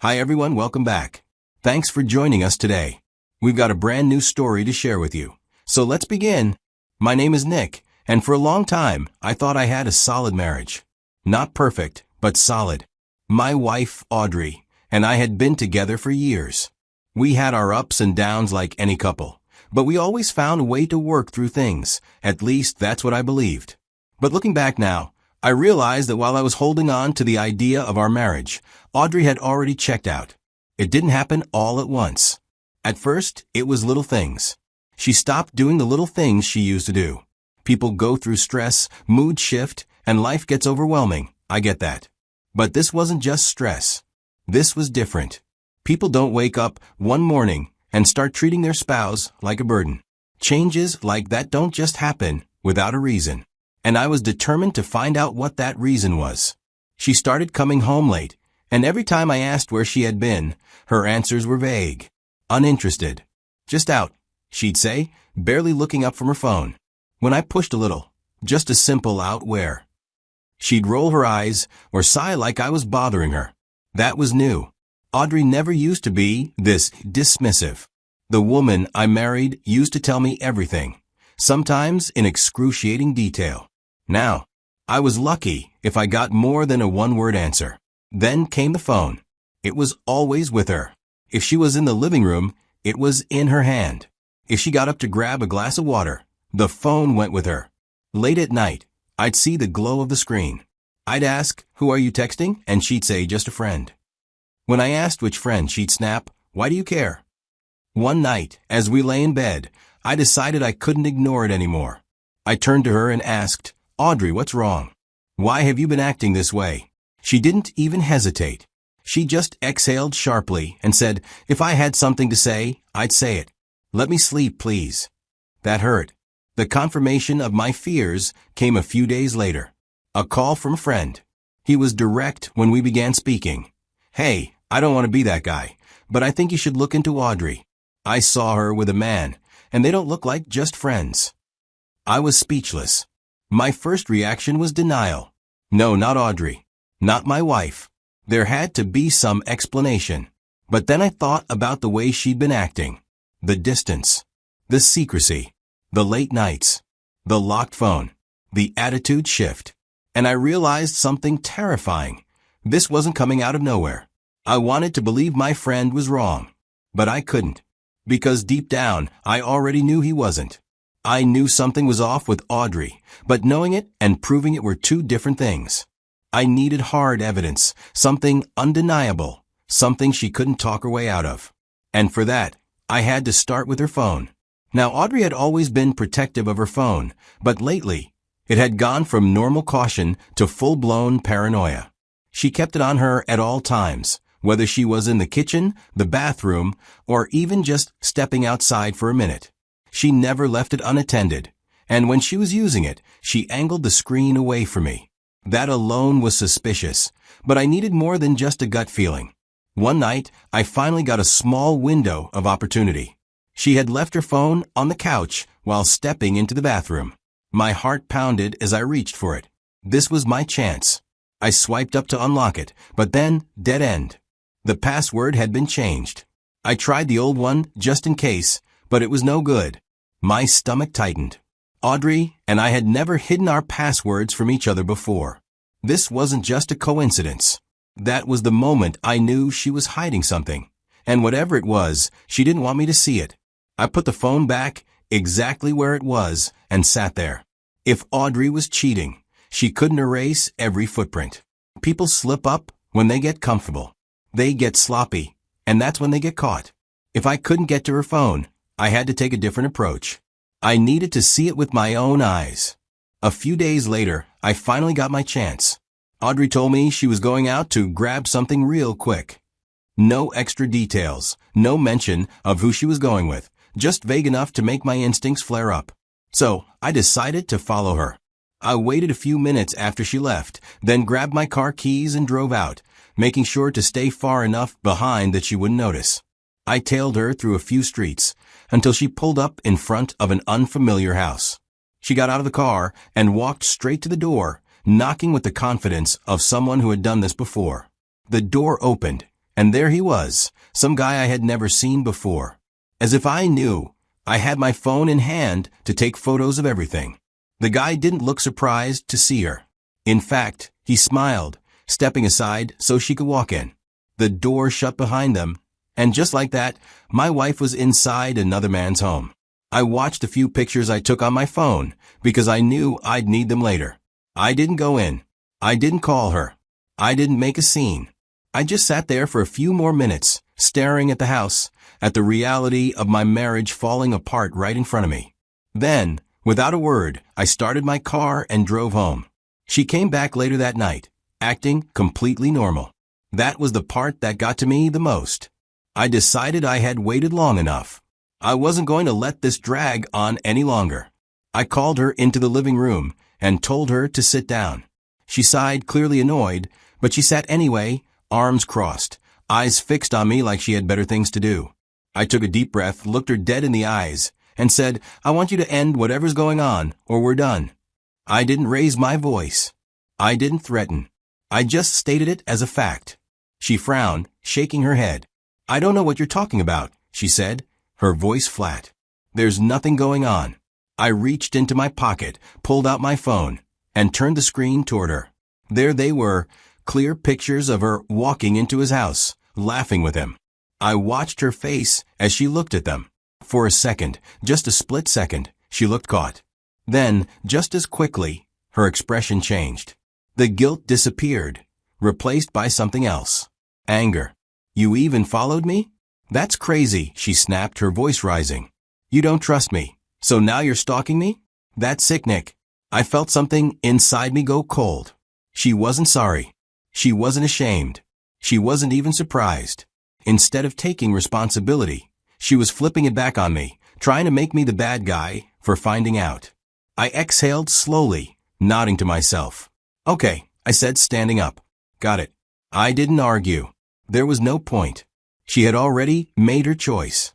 Hi everyone, welcome back. Thanks for joining us today. We've got a brand new story to share with you. So let's begin. My name is Nick, and for a long time, I thought I had a solid marriage. Not perfect, but solid. My wife, Audrey, and I had been together for years. We had our ups and downs like any couple, but we always found a way to work through things. At least that's what I believed. But looking back now, I realized that while I was holding on to the idea of our marriage, Audrey had already checked out. It didn't happen all at once. At first, it was little things. She stopped doing the little things she used to do. People go through stress, mood shift, and life gets overwhelming. I get that. But this wasn't just stress. This was different. People don't wake up one morning and start treating their spouse like a burden. Changes like that don't just happen without a reason. And I was determined to find out what that reason was. She started coming home late, and every time I asked where she had been, her answers were vague. Uninterested. Just out, she'd say, barely looking up from her phone. When I pushed a little, just a simple out where, she'd roll her eyes or sigh like I was bothering her. That was new. Audrey never used to be this dismissive. The woman I married used to tell me everything, sometimes in excruciating detail. Now, I was lucky if I got more than a one-word answer. Then came the phone. It was always with her. If she was in the living room, it was in her hand. If she got up to grab a glass of water, the phone went with her. Late at night, I'd see the glow of the screen. I'd ask, "Who are you texting?" and she'd say, "Just a friend." When I asked which friend, she'd snap, "Why do you care?" One night, as we lay in bed, I decided I couldn't ignore it anymore. I turned to her and asked, "Audrey, what's wrong? Why have you been acting this way?" She didn't even hesitate. She just exhaled sharply and said, "If I had something to say, I'd say it. Let me sleep, please." That hurt. The confirmation of my fears came a few days later. A call from a friend. He was direct when we began speaking. "Hey, I don't want to be that guy, but I think you should look into Audrey. I saw her with a man, and they don't look like just friends." I was speechless. My first reaction was denial. No, not Audrey. Not my wife. There had to be some explanation. But then I thought about the way she'd been acting. The distance. The secrecy. The late nights. The locked phone. The attitude shift. And I realized something terrifying. This wasn't coming out of nowhere. I wanted to believe my friend was wrong. But I couldn't. Because deep down, I already knew he wasn't. I knew something was off with Audrey, but knowing it and proving it were two different things. I needed hard evidence, something undeniable, something she couldn't talk her way out of. And for that, I had to start with her phone. Now, Audrey had always been protective of her phone, but lately, it had gone from normal caution to full-blown paranoia. She kept it on her at all times, whether she was in the kitchen, the bathroom, or even just stepping outside for a minute. She never left it unattended, and when she was using it, she angled the screen away from me. That alone was suspicious, but I needed more than just a gut feeling. One night, I finally got a small window of opportunity. She had left her phone on the couch while stepping into the bathroom. My heart pounded as I reached for it. This was my chance. I swiped up to unlock it, but then, dead end. The password had been changed. I tried the old one just in case, but it was no good. My stomach tightened. Audrey and I had never hidden our passwords from each other before. This wasn't just a coincidence. That was the moment I knew she was hiding something. And whatever it was, she didn't want me to see it. I put the phone back exactly where it was and sat there. If Audrey was cheating, she couldn't erase every footprint. People slip up when they get comfortable. They get sloppy, and that's when they get caught. If I couldn't get to her phone, I had to take a different approach. I needed to see it with my own eyes. A few days later, I finally got my chance. Audrey told me she was going out to grab something real quick. No extra details, no mention of who she was going with, just vague enough to make my instincts flare up. So, I decided to follow her. I waited a few minutes after she left, then grabbed my car keys and drove out, making sure to stay far enough behind that she wouldn't notice. I tailed her through a few streets until she pulled up in front of an unfamiliar house. She got out of the car and walked straight to the door, knocking with the confidence of someone who had done this before. The door opened, And there he was, some guy I had never seen before. As if I knew, I had my phone in hand to take photos of everything. The guy didn't look surprised to see her. In fact, he smiled, stepping aside so she could walk in. The door shut behind them, and just like that, my wife was inside another man's home. I watched a few pictures I took on my phone because I knew I'd need them later. I didn't go in. I didn't call her. I didn't make a scene. I just sat there for a few more minutes, staring at the house, at the reality of my marriage falling apart right in front of me. Then, without a word, I started my car and drove home. She came back later that night, acting completely normal. That was the part that got to me the most. I decided I had waited long enough. I wasn't going to let this drag on any longer. I called her into the living room and told her to sit down. She sighed, clearly annoyed, but she sat anyway, arms crossed, eyes fixed on me like she had better things to do. I took a deep breath, looked her dead in the eyes, and said, "I want you to end whatever's going on, or we're done." I didn't raise my voice. I didn't threaten. I just stated it as a fact. She frowned, shaking her head. "I don't know what you're talking about," she said, her voice flat. "There's nothing going on." I reached into my pocket, pulled out my phone, and turned the screen toward her. There they were, clear pictures of her walking into his house, laughing with him. I watched her face as she looked at them. For a second, just a split second, she looked caught. Then, just as quickly, her expression changed. The guilt disappeared, replaced by something else. Anger. "You even followed me? That's crazy," she snapped, her voice rising. "You don't trust me, so now you're stalking me? That's sick, Nick." I felt something inside me go cold. She wasn't sorry. She wasn't ashamed. She wasn't even surprised. Instead of taking responsibility, she was flipping it back on me, trying to make me the bad guy for finding out. I exhaled slowly, nodding to myself. "Okay," I said, standing up. "Got it." I didn't argue. There was no point. She had already made her choice.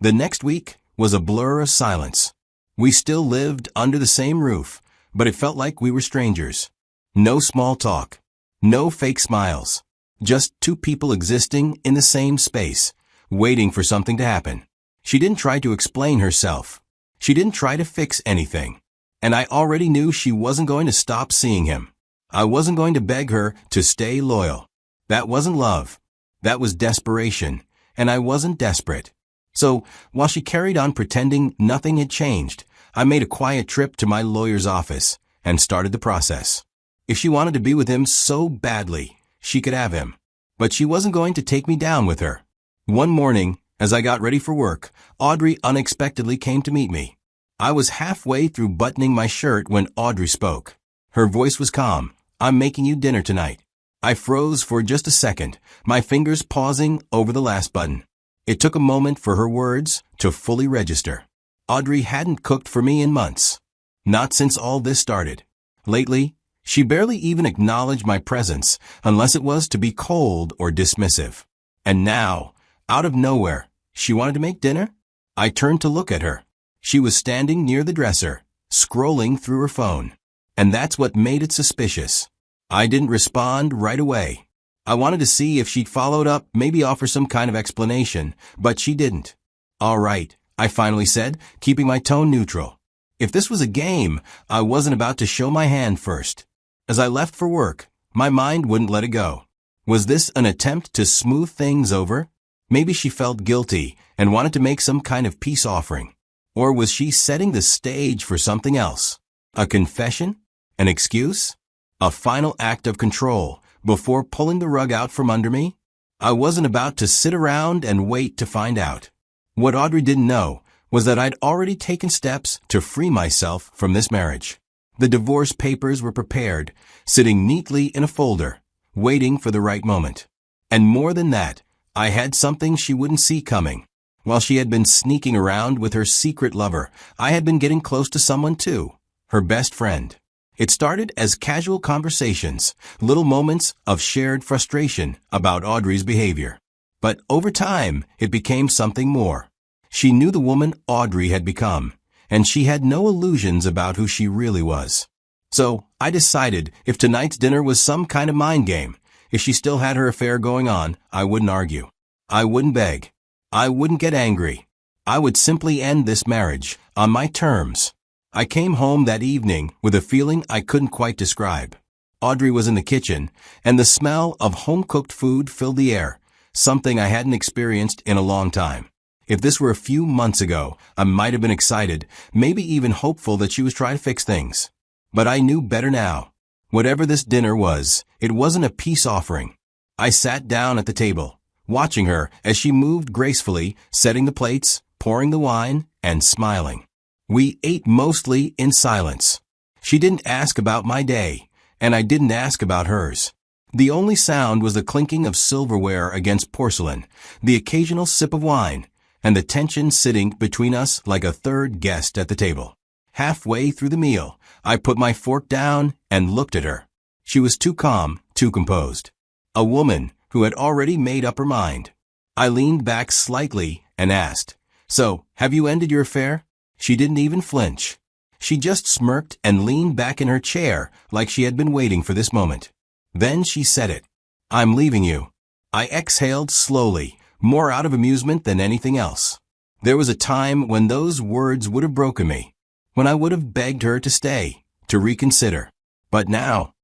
The next week was a blur of silence. We still lived under the same roof, but it felt like we were strangers. No small talk. No fake smiles. Just two people existing in the same space, waiting for something to happen. She didn't try to explain herself. She didn't try to fix anything. And I already knew she wasn't going to stop seeing him. I wasn't going to beg her to stay loyal. That wasn't love. That was desperation, and I wasn't desperate. So, while she carried on pretending nothing had changed, I made a quiet trip to my lawyer's office and started the process. If she wanted to be with him so badly, she could have him. But she wasn't going to take me down with her. One morning, as I got ready for work, Audrey unexpectedly came to meet me. I was halfway through buttoning my shirt when Audrey spoke. Her voice was calm. "I'm making you dinner tonight." I froze for just a second, my fingers pausing over the last button. It took a moment for her words to fully register. Audrey hadn't cooked for me in months. Not since all this started. Lately, she barely even acknowledged my presence unless it was to be cold or dismissive. And now, out of nowhere, she wanted to make dinner? I turned to look at her. She was standing near the dresser, scrolling through her phone. And that's what made it suspicious. I didn't respond right away. I wanted to see if she'd followed up, maybe offer some kind of explanation, but she didn't. "All right," I finally said, keeping my tone neutral. If this was a game, I wasn't about to show my hand first. As I left for work, my mind wouldn't let it go. Was this an attempt to smooth things over? Maybe she felt guilty and wanted to make some kind of peace offering. Or was she setting the stage for something else? A confession? An excuse? A final act of control before pulling the rug out from under me? I wasn't about to sit around and wait to find out. What Audrey didn't know was that I'd already taken steps to free myself from this marriage. The divorce papers were prepared, sitting neatly in a folder, waiting for the right moment. And more than that, I had something she wouldn't see coming. While she had been sneaking around with her secret lover, I had been getting close to someone too, her best friend. It started as casual conversations, little moments of shared frustration about Audrey's behavior. But over time, it became something more. She knew the woman Audrey had become, and she had no illusions about who she really was. So, I decided if tonight's dinner was some kind of mind game, If she still had her affair going on, I wouldn't argue. I wouldn't beg. I wouldn't get angry. I would simply end this marriage, on my terms. I came home that evening with a feeling I couldn't quite describe. Audrey was in the kitchen, and the smell of home-cooked food filled the air, something I hadn't experienced in a long time. If this were a few months ago, I might have been excited, maybe even hopeful that she was trying to fix things. But I knew better now. Whatever this dinner was, it wasn't a peace offering. I sat down at the table, watching her as she moved gracefully, setting the plates, pouring the wine, and smiling. We ate mostly in silence. She didn't ask about my day, and I didn't ask about hers. The only sound was the clinking of silverware against porcelain, the occasional sip of wine, and the tension sitting between us like a third guest at the table. Halfway through the meal, I put my fork down and looked at her. She was too calm, too composed. A woman who had already made up her mind. I leaned back slightly and asked, "So, have you ended your affair?" She didn't even flinch. She just smirked and leaned back in her chair like she had been waiting for this moment. Then she said it. "I'm leaving you." I exhaled slowly, more out of amusement than anything else. There was a time when those words would have broken me, when I would have begged her to stay, to reconsider. But now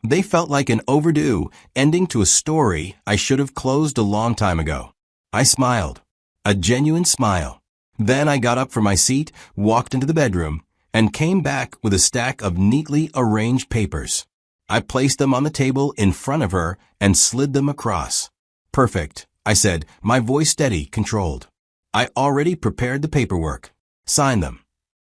they felt like an overdue ending to a story I should have closed a long time ago. I smiled, a genuine smile. Then I got up from my seat, walked into the bedroom, and came back with a stack of neatly arranged papers. I placed them on the table in front of her and slid them across. "Perfect," I said, my voice steady, controlled. "I already prepared the paperwork. Sign them."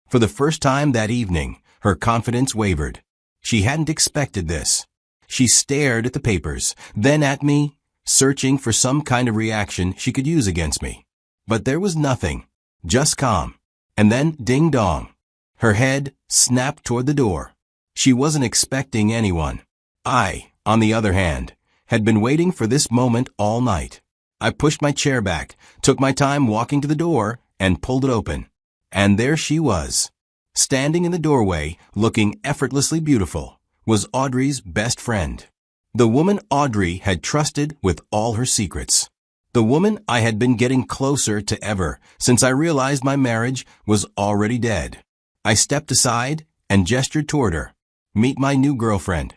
For the first time that evening, her confidence wavered. She hadn't expected this. She stared at the papers, then at me, searching for some kind of reaction she could use against me. But there was nothing, just calm. And then ding-dong. Her head snapped toward the door. She wasn't expecting anyone. I, on the other hand, had been waiting for this moment all night. I pushed my chair back, took my time walking to the door, and pulled it open. And there she was. Standing in the doorway, looking effortlessly beautiful, was Audrey's best friend. The woman Audrey had trusted with all her secrets. The woman I had been getting closer to ever since I realized my marriage was already dead. I stepped aside and gestured toward her. "Meet my new girlfriend."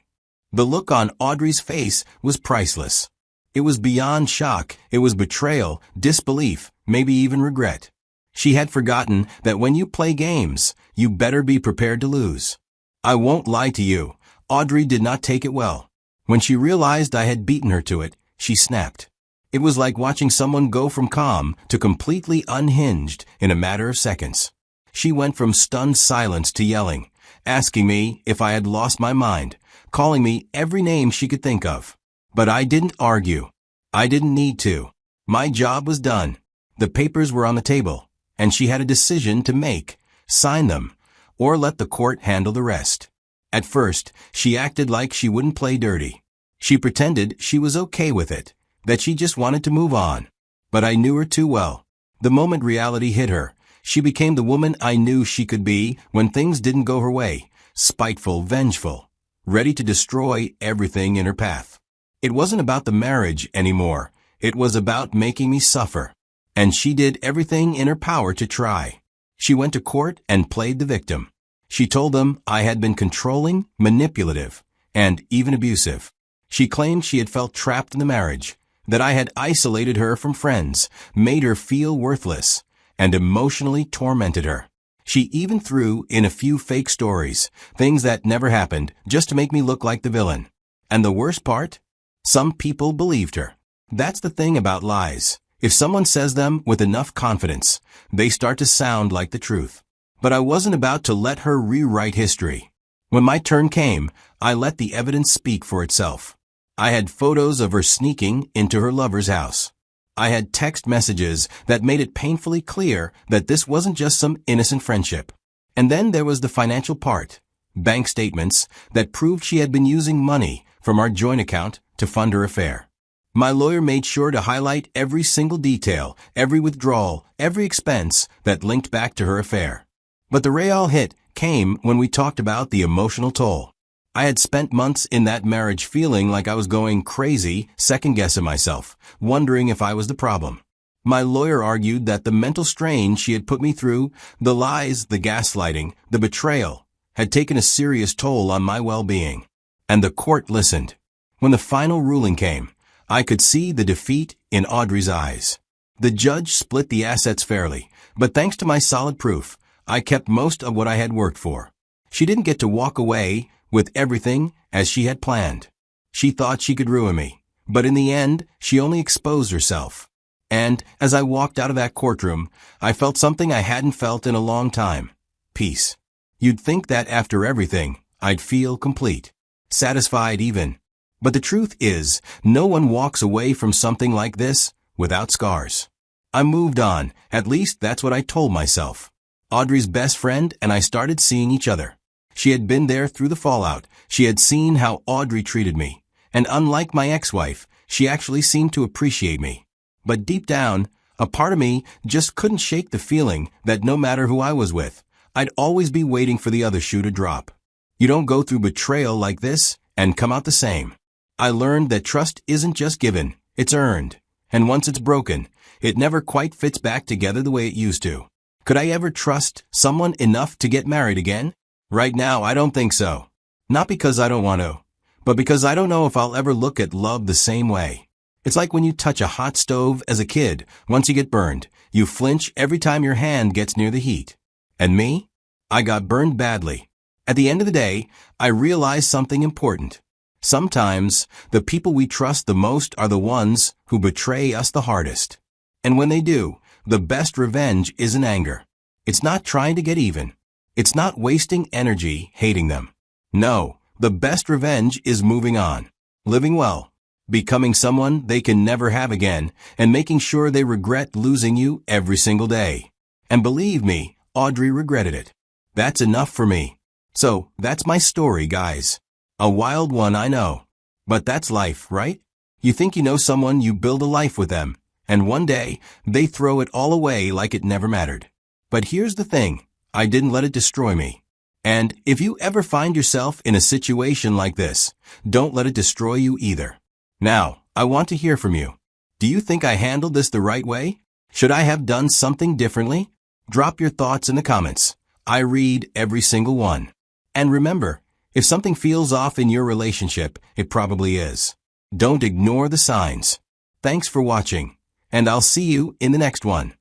The look on Audrey's face was priceless. It was beyond shock. It was betrayal, disbelief, maybe even regret. She had forgotten that when you play games, you better be prepared to lose. I won't lie to you, Audrey did not take it well. When she realized I had beaten her to it, she snapped. It was like watching someone go from calm to completely unhinged in a matter of seconds. She went from stunned silence to yelling, asking me if I had lost my mind, calling me every name she could think of. But I didn't argue. I didn't need to. My job was done. The papers were on the table, and she had a decision to make: sign them, or let the court handle the rest. At first, she acted like she wouldn't play dirty. She pretended she was okay with it, that she just wanted to move on. But I knew her too well. The moment reality hit her, she became the woman I knew she could be when things didn't go her way, spiteful, vengeful, ready to destroy everything in her path. It wasn't about the marriage anymore. It was about making me suffer. And she did everything in her power to try. She went to court and played the victim. She told them I had been controlling, manipulative, and even abusive. She claimed she had felt trapped in the marriage, that I had isolated her from friends, made her feel worthless, and emotionally tormented her. She even threw in a few fake stories, things that never happened, just to make me look like the villain. And the worst part? Some people believed her. That's the thing about lies. If someone says them with enough confidence, they start to sound like the truth. But I wasn't about to let her rewrite history. When my turn came, I let the evidence speak for itself. I had photos of her sneaking into her lover's house. I had text messages that made it painfully clear that this wasn't just some innocent friendship. And then there was the financial part. Bank statements that proved she had been using money from our joint account to fund her affair. My lawyer made sure to highlight every single detail, every withdrawal, every expense that linked back to her affair. But the real hit came when we talked about the emotional toll. I had spent months in that marriage feeling like I was going crazy, second-guessing myself, wondering if I was the problem. My lawyer argued that the mental strain she had put me through, the lies, the gaslighting, the betrayal, had taken a serious toll on my well-being. And the court listened. When the final ruling came, I could see the defeat in Audrey's eyes. The judge split the assets fairly, but thanks to my solid proof, I kept most of what I had worked for. She didn't get to walk away with everything as she had planned. She thought she could ruin me, but in the end, she only exposed herself. And as I walked out of that courtroom, I felt something I hadn't felt in a long time. Peace. You'd think that after everything, I'd feel complete, satisfied even. But the truth is, no one walks away from something like this without scars. I moved on, at least that's what I told myself. Audrey's best friend and I started seeing each other. She had been there through the fallout. She had seen how Audrey treated me. And unlike my ex-wife, she actually seemed to appreciate me. But deep down, a part of me just couldn't shake the feeling that no matter who I was with, I'd always be waiting for the other shoe to drop. You don't go through betrayal like this and come out the same. I learned that trust isn't just given, it's earned. And once it's broken, it never quite fits back together the way it used to. Could I ever trust someone enough to get married again? Right now, I don't think so. Not because I don't want to, but because I don't know if I'll ever look at love the same way. It's like when you touch a hot stove as a kid. Once you get burned, you flinch every time your hand gets near the heat. And me? I got burned badly. At the end of the day, I realized something important. Sometimes, the people we trust the most are the ones who betray us the hardest. And when they do, the best revenge isn't anger. It's not trying to get even. It's not wasting energy hating them. No, the best revenge is moving on, living well, becoming someone they can never have again, and making sure they regret losing you every single day. And believe me, Audrey regretted it. That's enough for me. So, that's my story, guys. A wild one, I know. But that's life, right? You think you know someone, you build a life with them, and one day, they throw it all away like it never mattered. But here's the thing, I didn't let it destroy me. And if you ever find yourself in a situation like this, don't let it destroy you either. Now, I want to hear from you. Do you think I handled this the right way? Should I have done something differently? Drop your thoughts in the comments. I read every single one. And remember, if something feels off in your relationship, it probably is. Don't ignore the signs. Thanks for watching, and I'll see you in the next one.